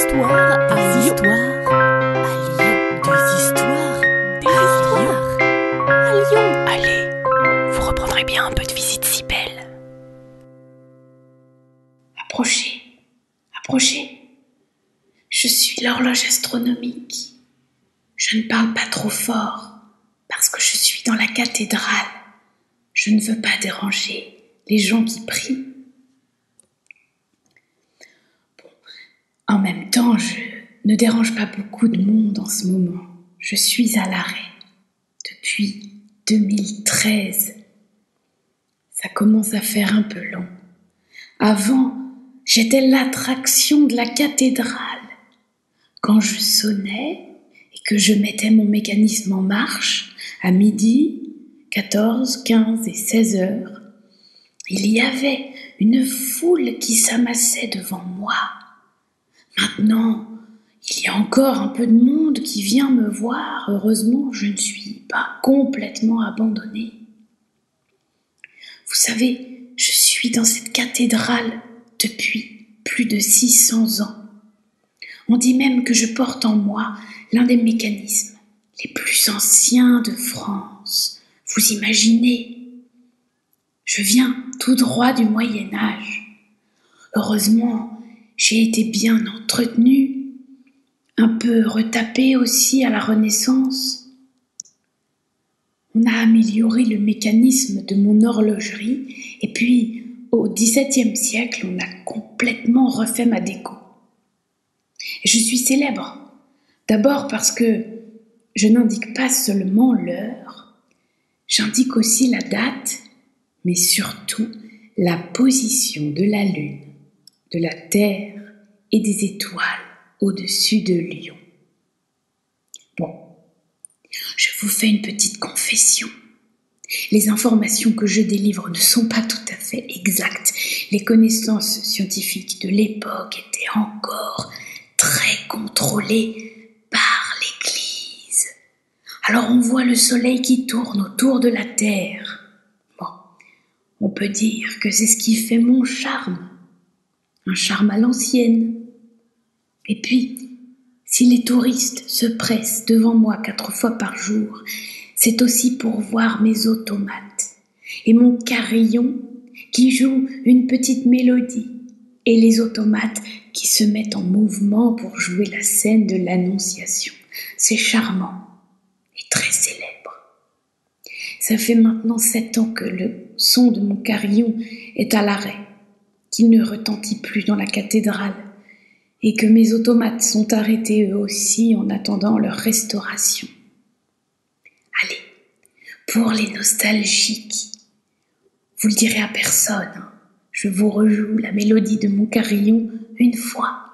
histoires à Lyon. Des histoires à Lyon. Allez, vous reprendrez bien un peu de visite si belle. Approchez, approchez. Je suis l'horloge astronomique. Je ne parle pas trop fort parce que je suis dans la cathédrale. Je ne veux pas déranger les gens qui prient. En même temps, je ne dérange pas beaucoup de monde en ce moment. Je suis à l'arrêt depuis 2013. Ça commence à faire un peu long. Avant, j'étais l'attraction de la cathédrale. Quand je sonnais et que je mettais mon mécanisme en marche, à midi, 14, 15 et 16 heures, il y avait une foule qui s'amassait devant moi. Maintenant, il y a encore un peu de monde qui vient me voir. Heureusement, je ne suis pas complètement abandonnée. Vous savez, je suis dans cette cathédrale depuis plus de 600 ans. On dit même que je porte en moi l'un des mécanismes les plus anciens de France. Vous imaginez ? Je viens tout droit du Moyen-Âge. Heureusement, j'ai été bien entretenue, un peu retapée aussi à la Renaissance. On a amélioré le mécanisme de mon horlogerie et puis au XVIIe siècle, on a complètement refait ma déco. Et je suis célèbre, d'abord parce que je n'indique pas seulement l'heure, j'indique aussi la date, mais surtout la position de la Lune, de la Terre et des étoiles au-dessus de Lyon. Bon, je vous fais une petite confession. Les informations que je délivre ne sont pas tout à fait exactes. Les connaissances scientifiques de l'époque étaient encore très contrôlées par l'Église. Alors on voit le soleil qui tourne autour de la Terre. Bon, on peut dire que c'est ce qui fait mon charme. Un charme à l'ancienne. Et puis, si les touristes se pressent devant moi 4 fois par jour, c'est aussi pour voir mes automates et mon carillon qui joue une petite mélodie et les automates qui se mettent en mouvement pour jouer la scène de l'Annonciation. C'est charmant et très célèbre. Ça fait maintenant 7 ans que le son de mon carillon est à l'arrêt, qu'il ne retentit plus dans la cathédrale et que mes automates sont arrêtés eux aussi en attendant leur restauration. Allez, pour les nostalgiques, vous le direz à personne, je vous rejoue la mélodie de mon carillon une fois.